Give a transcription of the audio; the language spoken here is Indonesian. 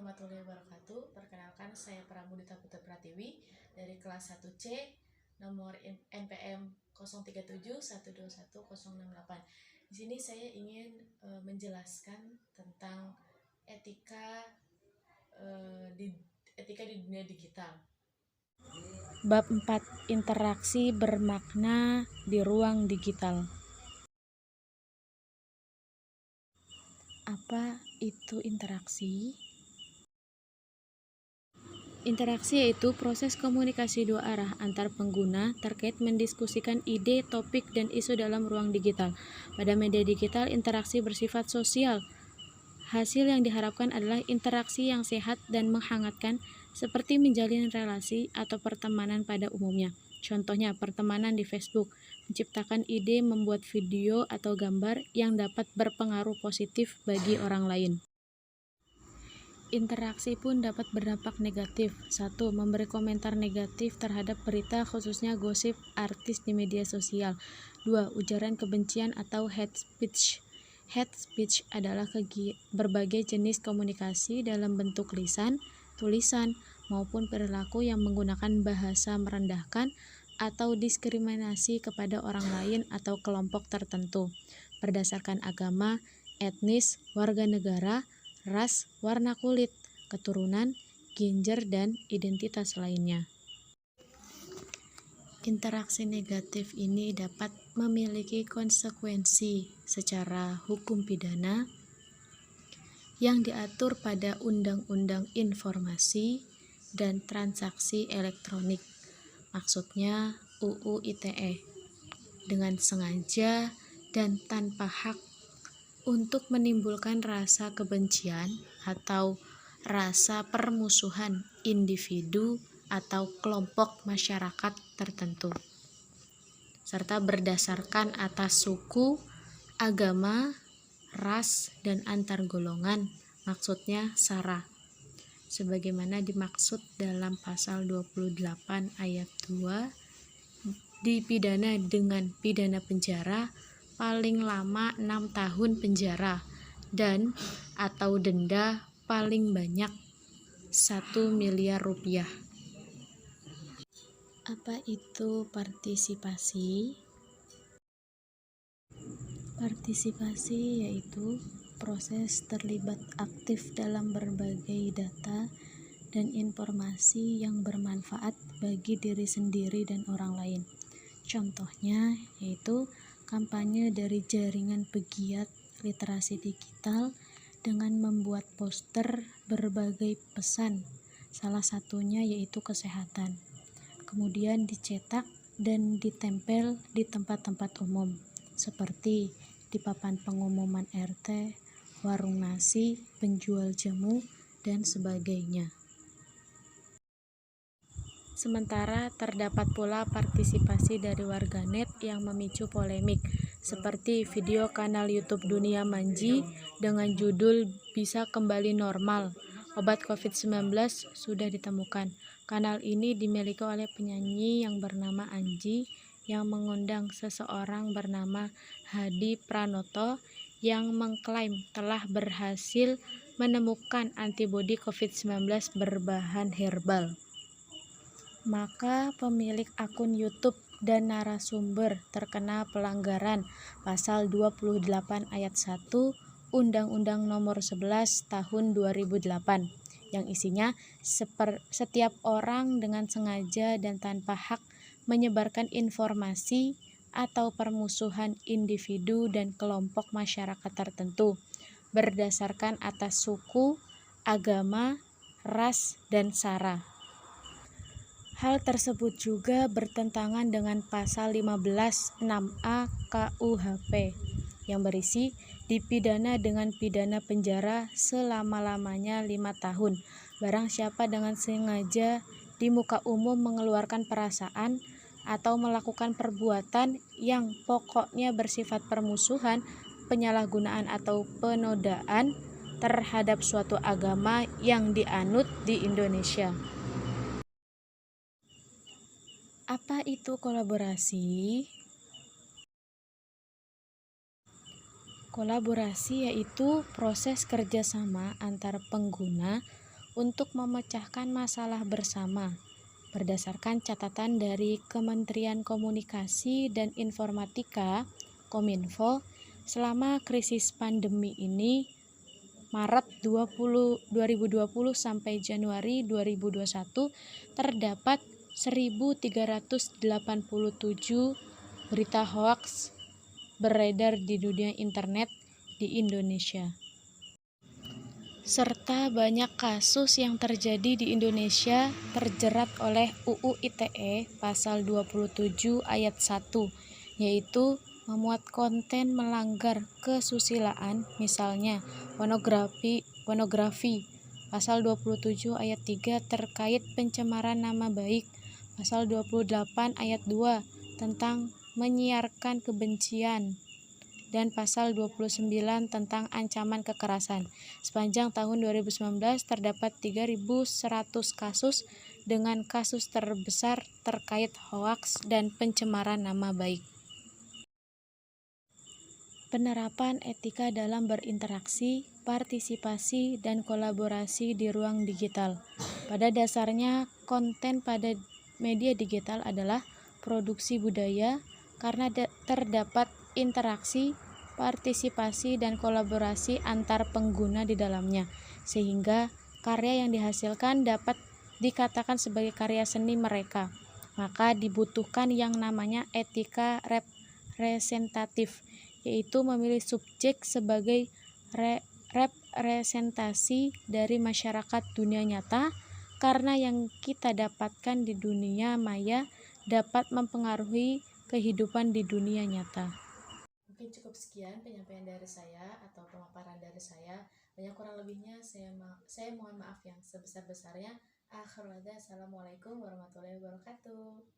warahmatullahi wabarakatuh. Perkenalkan, saya Pramudita Putra Pratiwi dari kelas 1C, nomor NPM 0371211068. Di sini saya ingin menjelaskan tentang etika di dunia digital. Bab 4. Interaksi bermakna di ruang digital. Apa itu interaksi? Interaksi yaitu proses komunikasi dua arah antar pengguna terkait mendiskusikan ide, topik, dan isu dalam ruang digital. Pada media digital, interaksi bersifat sosial. Hasil yang diharapkan adalah interaksi yang sehat dan menghangatkan, seperti menjalin relasi atau pertemanan pada umumnya. Contohnya, pertemanan di Facebook, menciptakan ide membuat video atau gambar yang dapat berpengaruh positif bagi orang lain. Interaksi pun dapat berdampak negatif. 1. Memberi komentar negatif terhadap berita, khususnya gosip artis di media sosial. 2. Ujaran kebencian atau hate speech. Hate speech adalah berbagai jenis komunikasi dalam bentuk lisan, tulisan, maupun perilaku yang menggunakan bahasa merendahkan atau diskriminasi kepada orang lain atau kelompok tertentu berdasarkan agama, etnis, warga negara, ras, warna kulit, keturunan, gender, dan identitas lainnya. Interaksi negatif ini dapat memiliki konsekuensi secara hukum pidana yang diatur pada Undang-Undang Informasi dan Transaksi Elektronik, maksudnya UU ITE, dengan sengaja dan tanpa hak untuk menimbulkan rasa kebencian atau rasa permusuhan individu atau kelompok masyarakat tertentu, serta berdasarkan atas suku, agama, ras, dan antar golongan, maksudnya SARA, sebagaimana dimaksud dalam pasal 28 ayat 2, dipidana dengan pidana penjara paling lama 6 tahun penjara dan atau denda paling banyak 1 miliar rupiah. Apa itu partisipasi? Partisipasi yaitu proses terlibat aktif dalam berbagai data dan informasi yang bermanfaat bagi diri sendiri dan orang lain. Contohnya yaitu kampanye dari jaringan pegiat literasi digital dengan membuat poster berbagai pesan, salah satunya yaitu kesehatan. Kemudian dicetak dan ditempel di tempat-tempat umum, seperti di papan pengumuman RT, warung nasi, penjual jamu, dan sebagainya. Sementara terdapat pula partisipasi dari warganet yang memicu polemik, seperti video kanal YouTube Dunia Manji dengan judul "Bisa Kembali Normal, Obat COVID-19 Sudah Ditemukan". Kanal ini dimiliki oleh penyanyi yang bernama Anji yang mengundang seseorang bernama Hadi Pranoto yang mengklaim telah berhasil menemukan antibodi COVID-19 berbahan herbal. Maka pemilik akun YouTube dan narasumber terkena pelanggaran pasal 28 ayat 1 Undang-Undang Nomor 11 Tahun 2008 yang isinya setiap orang dengan sengaja dan tanpa hak menyebarkan informasi atau permusuhan individu dan kelompok masyarakat tertentu berdasarkan atas suku, agama, ras, dan SARA. Hal tersebut juga bertentangan dengan pasal 15(6)A KUHP yang berisi dipidana dengan pidana penjara selama-lamanya 5 tahun barang siapa dengan sengaja di muka umum mengeluarkan perasaan atau melakukan perbuatan yang pokoknya bersifat permusuhan, penyalahgunaan atau penodaan terhadap suatu agama yang dianut di Indonesia. Apa itu kolaborasi? Kolaborasi yaitu proses kerjasama antar pengguna untuk memecahkan masalah bersama. Berdasarkan catatan dari Kementerian Komunikasi dan Informatika, Kominfo, selama krisis pandemi ini, Maret 2020 sampai Januari 2021, terdapat 1.387 berita hoaks beredar di dunia internet di Indonesia. Serta banyak kasus yang terjadi di Indonesia terjerat oleh UU ITE pasal 27 ayat 1, yaitu memuat konten melanggar kesusilaan, misalnya pornografi pasal 27 ayat 3 terkait pencemaran nama baik, pasal 28 ayat 2 tentang menyiarkan kebencian, dan pasal 29 tentang ancaman kekerasan. Sepanjang tahun 2019 terdapat 3.100 kasus dengan kasus terbesar terkait hoaks dan pencemaran nama baik. Penerapan etika dalam berinteraksi, partisipasi, dan kolaborasi di ruang digital. Pada dasarnya, konten pada media digital adalah produksi budaya karena terdapat interaksi, partisipasi, dan kolaborasi antar pengguna di dalamnya, sehingga karya yang dihasilkan dapat dikatakan sebagai karya seni mereka. Maka dibutuhkan yang namanya etika representatif, yaitu memilih subjek sebagai representasi dari masyarakat dunia nyata, karena yang kita dapatkan di dunia maya dapat mempengaruhi kehidupan di dunia nyata. Mungkin cukup sekian penyampaian dari saya atau pemaparan dari saya. Banyak kurang lebihnya saya mohon maaf yang sebesar-besarnya. Akhirul hadza, assalamualaikum warahmatullahi wabarakatuh.